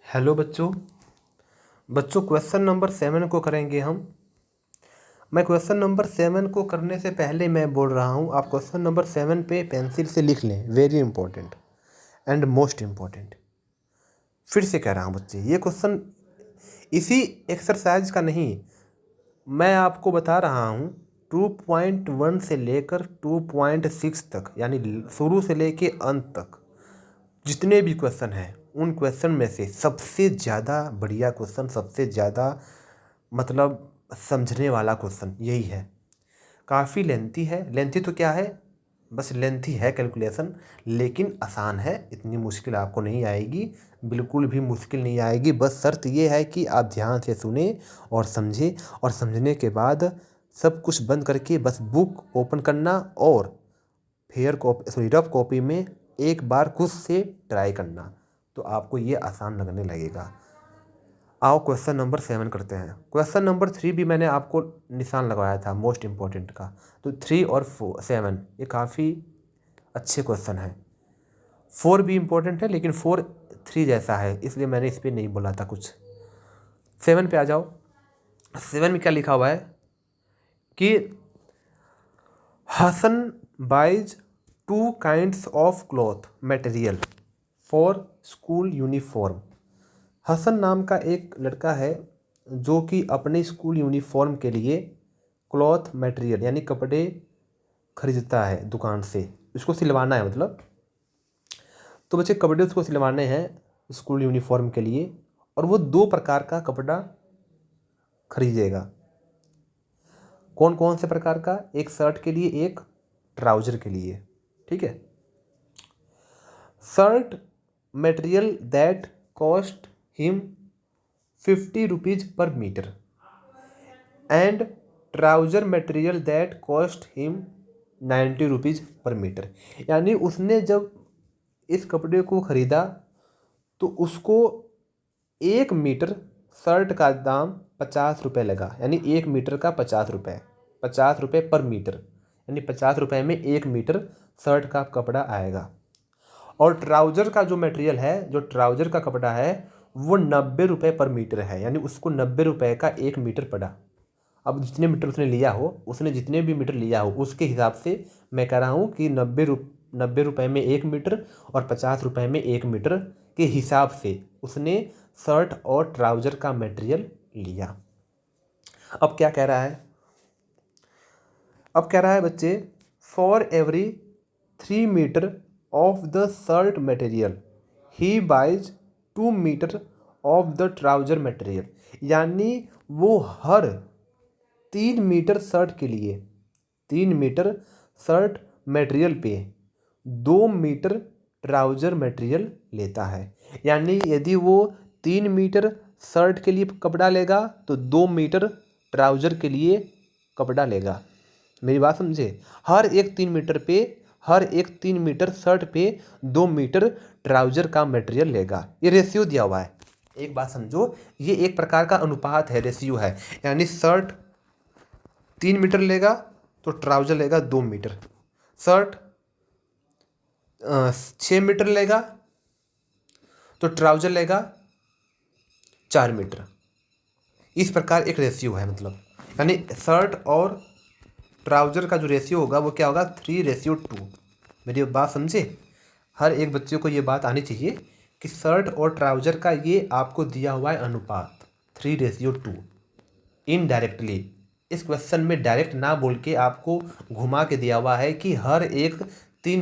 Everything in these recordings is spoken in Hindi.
हेलो बच्चों। क्वेश्चन नंबर 7 को करेंगे हम। मैं क्वेश्चन नंबर 7 को करने से पहले मैं बोल रहा हूँ, आप क्वेश्चन नंबर 7 पे पेंसिल से लिख लें। Very important and most important. फिर से कह रहा हूँ बच्चे, ये क्वेश्चन इसी एक्सरसाइज का नहीं, मैं आपको बता रहा हूँ 2.1 से लेकर 2.6 तक, यानी शुरू से लेके अंत तक जितने भी क्वेश्चन हैं उन क्वेश्चन में से सबसे ज़्यादा बढ़िया क्वेश्चन, सबसे ज़्यादा मतलब समझने वाला क्वेश्चन यही है। काफ़ी लेंथी है। लेंथी तो क्या है, बस लेंथी है कैलकुलेशन, लेकिन आसान है। इतनी मुश्किल आपको नहीं आएगी, बिल्कुल भी मुश्किल नहीं आएगी। बस शर्त ये है कि आप ध्यान से सुने और समझें, और समझने के बाद सब कुछ बंद करके बस बुक ओपन करना और रफ कॉपी में एक बार खुद से ट्राई करना, तो आपको ये आसान लगने लगेगा। आओ क्वेश्चन नंबर 7 करते हैं। क्वेश्चन नंबर 3 भी मैंने आपको निशान लगवाया था मोस्ट इम्पॉर्टेंट का, तो 3 और 7 ये काफ़ी अच्छे क्वेश्चन हैं। 4 भी इम्पोर्टेंट है, लेकिन 4 3 जैसा है, इसलिए मैंने इस पर नहीं बोला था कुछ। 7 पे आ जाओ। 7 में क्या लिखा हुआ है कि Hasan buys 2 kinds of cloth material for school uniform. Hasan नाम का एक लड़का है जो कि अपने स्कूल यूनिफॉर्म के लिए क्लॉथ मटेरियल यानी कपड़े खरीदता है दुकान से। उसको सिलवाना है मतलब, तो बच्चे कपड़े उसको सिलवाने हैं स्कूल यूनिफॉर्म के लिए, और वो 2 प्रकार का कपड़ा खरीदेगा। कौन कौन से प्रकार का? एक शर्ट के लिए, एक ट्राउजर के लिए। ठीक है। Shirt material that cost him 50 rupees per metre and trouser material that cost him 90 rupees per metre. यानी उसने जब इस कपड़े को ख़रीदा तो उसको 1 मीटर शर्ट का दाम 50 रुपये लगा, यानी 1 मीटर का 50 रुपये, 50 रुपये पर मीटर, यानी 50 रुपये में 1 मीटर शर्ट का कपड़ा आएगा। और ट्राउज़र का जो मटेरियल है, जो ट्राउज़र का कपड़ा है, वो 90 रुपये पर मीटर है, यानी उसको 90 रुपये का 1 मीटर पड़ा। अब जितने मीटर उसने लिया हो, उसने जितने भी मीटर लिया हो उसके हिसाब से मैं कह रहा हूँ कि 90 रुपये में 1 मीटर और 50 रुपये में 1 मीटर के हिसाब से उसने शर्ट और ट्राउज़र का मटेरियल लिया। अब क्या कह रहा है? अब कह रहा है बच्चे, for every 3 metre of the shirt material ही buys 2 metre of the trouser material. यानी वो हर 3 मीटर शर्ट के लिए, 3 मीटर शर्ट मटेरियल पे 2 मीटर ट्राउज़र मटेरियल लेता है। यानी यदि वो 3 मीटर शर्ट के लिए कपड़ा लेगा तो 2 मीटर ट्राउज़र के लिए कपड़ा लेगा। मेरी बात समझे? हर एक 3 मीटर शर्ट पे 2 मीटर ट्राउज़र का मटेरियल लेगा। ये रेशियो दिया हुआ है। एक बात समझो, ये एक प्रकार का अनुपात है, रेशियो है। यानी शर्ट 3 मीटर लेगा तो ट्राउज़र लेगा 2 मीटर। शर्ट 6 मीटर लेगा तो ट्राउज़र लेगा 4 मीटर। इस प्रकार एक रेशियो है, मतलब यानी शर्ट और ट्राउज़र का जो रेशियो होगा वो क्या होगा? 3:2। मेरी बात समझे? हर एक बच्चे को ये बात आनी चाहिए कि शर्ट और ट्राउज़र का ये आपको दिया हुआ है अनुपात 3:2। इनडायरेक्टली इस क्वेश्चन में डायरेक्ट ना बोल के आपको घुमा के दिया हुआ है कि हर एक 3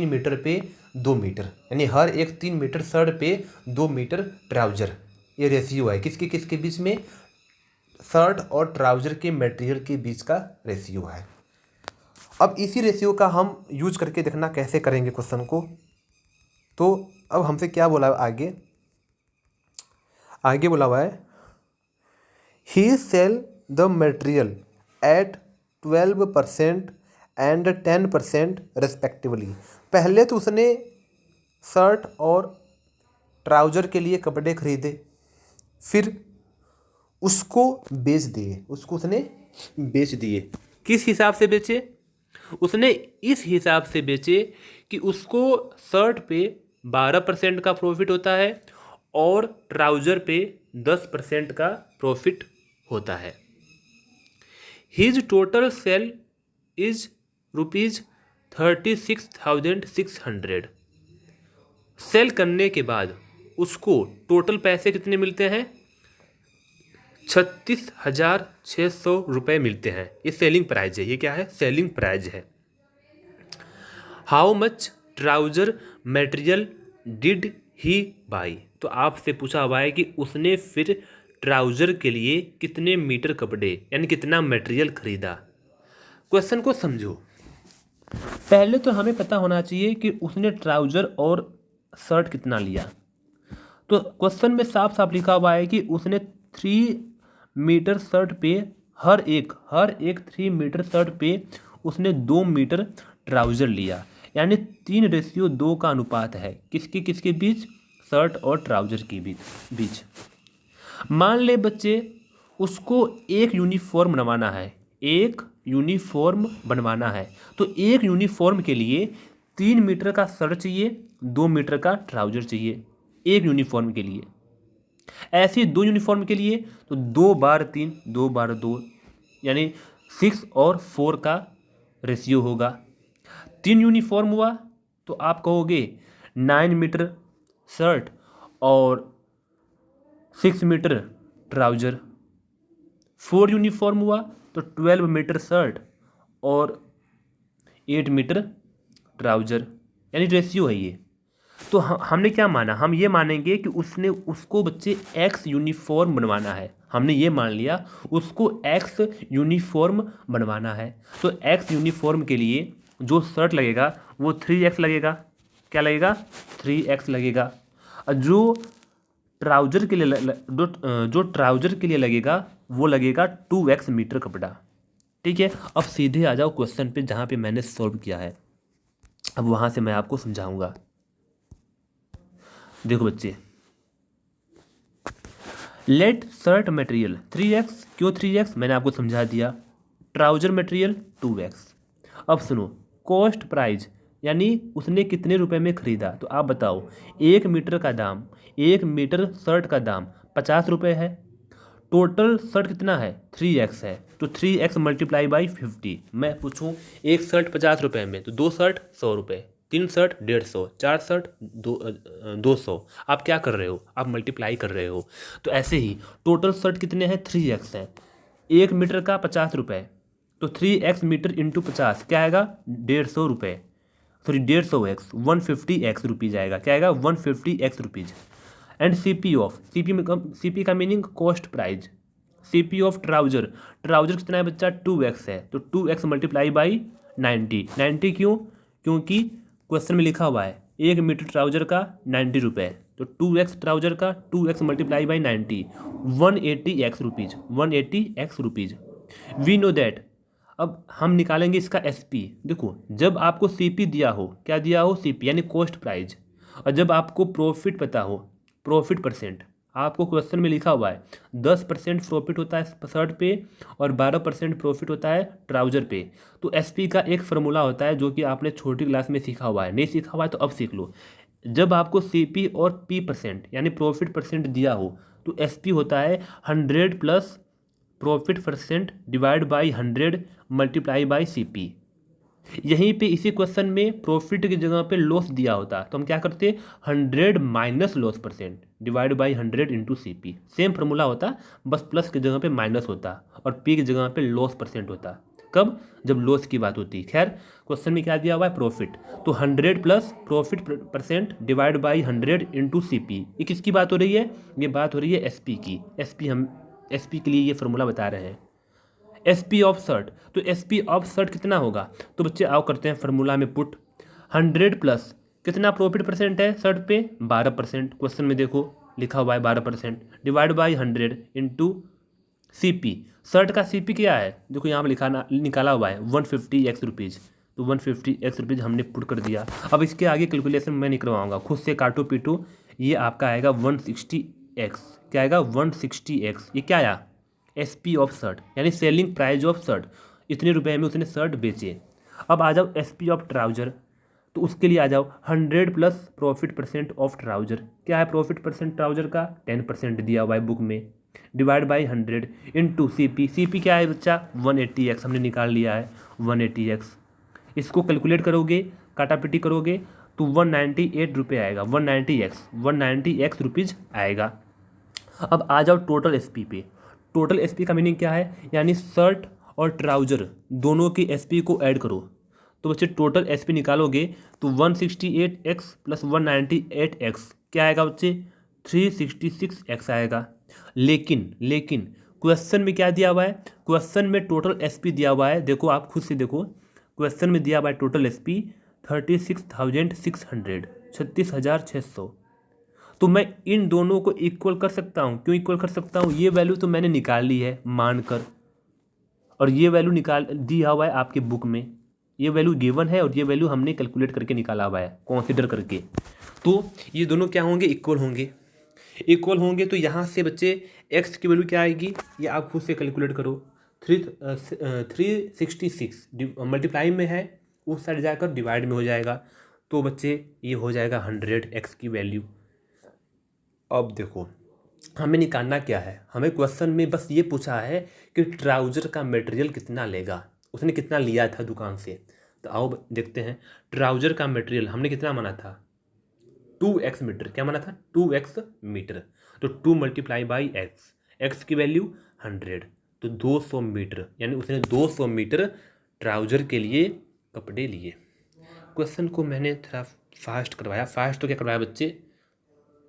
मीटर पे 2 मीटर, यानी हर एक 3 मीटर शर्ट पे 2 मीटर ट्राउज़र। ये रेशियो है किसके किसके बीच में? शर्ट और ट्राउज़र के मटेरियल के बीच का रेशियो है। अब इसी रेशियो का हम यूज करके देखना कैसे करेंगे क्वेश्चन को। तो अब हमसे क्या बोला आगे? आगे बोला हुआ है, he sell the material at 12% and 10% respectively. पहले तो उसने शर्ट और ट्राउज़र के लिए कपड़े खरीदे, फिर उसको बेच दिए, उसको उसने बेच दिए। किस हिसाब से बेचे? उसने इस हिसाब से बेचे कि उसको शर्ट पे 12% का प्रॉफिट होता है और ट्राउज़र पे 10% का प्रॉफिट होता है। His total sale is ₹36,600। Sale करने के बाद उसको टोटल पैसे कितने मिलते हैं? 36,600 रुपये मिलते हैं। ये सेलिंग प्राइस है। ये क्या है? सेलिंग प्राइस है। How much trouser material did he by? तो आपसे पूछा हुआ है कि उसने फिर ट्राउज़र के लिए कितने मीटर कपड़े यानी कितना मटेरियल खरीदा। क्वेश्चन को समझो। पहले तो हमें पता होना चाहिए कि उसने ट्राउज़र और शर्ट कितना लिया। तो क्वेश्चन में साफ साफ लिखा हुआ है कि उसने 3 मीटर शर्ट पे हर एक 3 मीटर शर्ट पे उसने 2 मीटर ट्राउज़र लिया, यानी 3:2 का अनुपात है किसके बीच? शर्ट और ट्राउज़र के बीच। मान ले बच्चे उसको एक यूनिफॉर्म बनवाना है, तो एक यूनिफॉर्म के लिए 3 मीटर का शर्ट चाहिए, 2 मीटर का ट्राउज़र चाहिए एक यूनिफॉर्म के लिए। ऐसे 2 यूनिफॉर्म के लिए तो 2 बार 3 2 बार 2 यानी 6 और 4 का रेशियो होगा। 3 यूनिफॉर्म हुआ तो आप कहोगे 9 मीटर शर्ट और 6 मीटर ट्राउज़र। 4 यूनिफॉर्म हुआ तो 12 मीटर शर्ट और 8 मीटर ट्राउज़र, यानी रेशियो है ये। तो हमने क्या माना? हम ये मानेंगे कि उसको बच्चे एक्स यूनिफॉर्म बनवाना है। हमने ये मान लिया उसको एक्स यूनिफॉर्म बनवाना है। तो एक्स यूनिफॉर्म के लिए जो शर्ट लगेगा वो 3x लगेगा। क्या लगेगा? 3x लगेगा। और जो ट्राउज़र के लिए लगेगा वो लगेगा 2x मीटर कपड़ा। ठीक है। अब सीधे आ जाओ क्वेश्चन पे जहाँ पे मैंने सॉल्व किया है। अब वहाँ से मैं आपको समझाऊंगा। देखो बच्चे, लेट शर्ट मटेरियल 3x। क्यों 3x? मैंने आपको समझा दिया। Trouser material 2x। अब सुनो, कॉस्ट प्राइस यानी उसने कितने रुपए में खरीदा। तो आप बताओ, 1 मीटर का दाम, 1 मीटर शर्ट का दाम 50 रुपये है। टोटल शर्ट कितना है? 3x है। तो 3x मल्टीप्लाई बाई 50। मैं पूछूं एक शर्ट 50 रुपये में तो 2 शर्ट 100 रुपये, 3 शर्ट 150, 4 शर्ट 200। आप क्या कर रहे हो? आप मल्टीप्लाई कर रहे हो। तो ऐसे ही टोटल शर्ट कितने हैं? 3x है। 1 मीटर का 50 रुपये, तो 3x मीटर इंटू 50 क्या आएगा? 150 रुपये। सॉरी 150x 150x रुपीज़ आएगा। क्या आएगा? 150x rupees. एंड सीपी का meaning cost price. CP of trouser कितना है बच्चा? 2x है। तो 2x मल्टीप्लाई बाई 90 क्यों? क्योंकि क्वेश्चन में लिखा हुआ है 1 मीटर ट्राउज़र का 90 रुपये। तो 2x ट्राउज़र का 2x multiply by 90 180x rupees. We know that. अब हम निकालेंगे इसका SP। देखो, जब आपको CP दिया हो, क्या दिया हो? CP यानी कॉस्ट प्राइस। और जब आपको प्रॉफिट पता हो, प्रॉफिट परसेंट, आपको क्वेश्चन में लिखा हुआ है 10% प्रॉफिट होता है शर्ट पे और 12% प्रॉफिट होता है ट्राउज़र पे। तो SP का एक फार्मूला होता है जो कि आपने छोटी क्लास में सीखा हुआ है। नहीं सीखा हुआ है तो अब सीख लो। जब आपको CP और P% यानी प्रॉफिट परसेंट दिया हो तो SP होता है 100 plus profit percent divide by 100 multiply by CP। यहीं पे इसी क्वेश्चन में प्रॉफिट की जगह पे लॉस दिया होता तो हम क्या करते? 100 minus loss percent divide by 100 into CP। Same formula होता, बस प्लस की जगह पे माइनस होता और P की जगह पे लॉस परसेंट होता। कब? जब लॉस की बात होती। खैर, क्वेश्चन में क्या दिया हुआ है? प्रॉफिट। तो 100 plus profit percent divide by 100 into CP। ये किसकी बात हो रही है? ये बात हो रही है SP की। SP के लिए ये फार्मूला बता रहे हैं। SP ऑफ शर्ट, तो SP ऑफ शर्ट कितना होगा? तो बच्चे आओ करते हैं फार्मूला में पुट। 100 प्लस कितना प्रॉफिट परसेंट है शर्ट पे? 12%। क्वेश्चन में देखो लिखा हुआ है 12% divide by 100 into CP। Shirt का CP क्या है? देखो यहाँ पर निकाला हुआ है 150x रुपीज़। तो 150x रुपीज़ हमने पुट कर दिया। अब इसके आगे कैलकुलेशन मैं नहीं करवाऊँगा, खुद से काटो पीटो। ये आपका आएगा 160x। क्या आएगा? 160x। ये क्या आया? SP ऑफ शर्ट यानी सेलिंग प्राइस ऑफ शर्ट। इतने रुपए में उसने शर्ट बेचे। अब आ जाओ SP ऑफ ट्राउज़र। तो उसके लिए आ जाओ 100 plus profit percent of trouser. क्या है प्रॉफिट परसेंट ट्राउजर का? 10% दिया हुआ है बुक में, डिवाइड बाई 100 इंटू CP क्या है बच्चा? 180x हमने निकाल लिया है 180x। इसको कैलकुलेट करोगे, काटापिटी करोगे तो 198 रुपये आएगा। 190x रुपीज़ आएगा। अब आ जाओ टोटल SP पे। टोटल SP का मीनिंग क्या है? यानी शर्ट और ट्राउजर दोनों की SP को ऐड करो। तो बच्चे टोटल SP निकालोगे तो 168x प्लस 198x क्या आएगा बच्चे? 366x आएगा। लेकिन क्वेश्चन में क्या दिया हुआ है? क्वेश्चन में टोटल SP दिया हुआ है, देखो आप खुद से देखो, क्वेश्चन में दिया हुआ है टोटल SP 36,600, 36,600। तो मैं इन दोनों को इक्वल कर सकता हूँ। क्यों इक्वल कर सकता हूँ? ये वैल्यू तो मैंने निकाल ली है मानकर, और ये वैल्यू निकाल दिया हुआ है आपके बुक में, ये वैल्यू गिवन है और ये वैल्यू हमने कैलकुलेट करके निकाला हुआ है कंसीडर करके। तो ये दोनों क्या होंगे? इक्वल होंगे। इक्वल होंगे तो यहाँ से बच्चे x की वैल्यू क्या आएगी? ये आप खुद से कैलकुलेट करो। 366 मल्टीप्लाई में है, उस साइड जाकर डिवाइड में हो जाएगा, तो बच्चे ये हो जाएगा 100x की वैल्यू। अब देखो हमें निकालना क्या है? हमें क्वेश्चन में बस ये पूछा है कि ट्राउजर का मटेरियल कितना लेगा, उसने कितना लिया था दुकान से। तो आओ देखते हैं। ट्राउजर का मटेरियल हमने कितना माना था? 2x metre. क्या माना था? 2x metre. तो 2 मल्टीप्लाई बाई x की वैल्यू 100, तो 200 मीटर, यानी उसने 200 मीटर ट्राउजर के लिए कपड़े लिए। क्वेश्चन को मैंने थोड़ा फास्ट करवाया। फास्ट तो क्या करवाया बच्चे,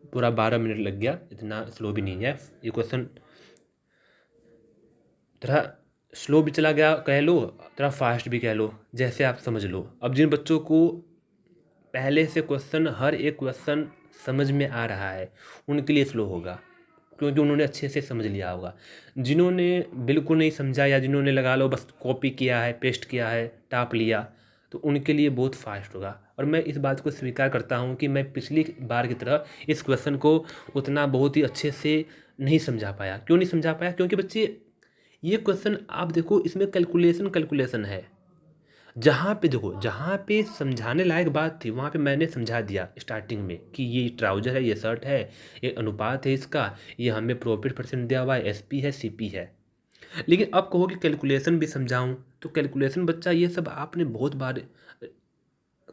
पूरा 12 मिनट लग गया, इतना स्लो भी नहीं है ये क्वेश्चन। थोड़ा स्लो भी चला गया कह लो, थोड़ा फास्ट भी कह लो, जैसे आप समझ लो। अब जिन बच्चों को पहले से क्वेश्चन, हर एक क्वेश्चन समझ में आ रहा है, उनके लिए स्लो होगा, क्योंकि उन्होंने अच्छे से समझ लिया होगा। जिन्होंने बिल्कुल नहीं समझा या जिन्होंने लगा लो बस कॉपी किया है, पेस्ट किया है, टाप लिया, तो उनके लिए बहुत फास्ट होगा। और मैं इस बात को स्वीकार करता हूँ कि मैं पिछली बार की तरह इस क्वेश्चन को उतना बहुत ही अच्छे से नहीं समझा पाया। क्यों नहीं समझा पाया? क्योंकि बच्चे ये क्वेश्चन आप देखो, इसमें कैलकुलेशन है। जहाँ पे देखो, जहाँ पे समझाने लायक बात थी वहाँ पे मैंने समझा दिया स्टार्टिंग में कि ये ट्राउजर है, ये शर्ट है, ये अनुपात है इसका, ये हमें प्रॉफिट परसेंट दिया हुआ है, SP है, CP है। लेकिन अब कहो कि कैलकुलेशन भी समझाऊं, तो कैलकुलेशन बच्चा ये सब आपने बहुत बार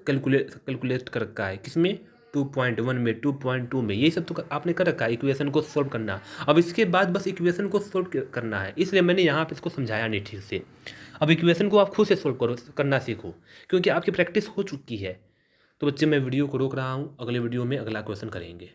कैलकुलेट कर रखा है। किसमें? 2.1 में, 2.2 में, ये सब तो आपने कर रखा है, इक्वेशन को सॉल्व करना। अब इसके बाद बस इक्वेशन को सॉल्व करना है, इसलिए मैंने यहाँ पे इसको समझाया नहीं ठीक से। अब इक्वेशन को आप खुद से सॉल्व करना सीखो, क्योंकि आपकी प्रैक्टिस हो चुकी है। तो बच्चे मैं वीडियो को रोक रहा हूँ, अगले वीडियो में अगला क्वेश्चन करेंगे।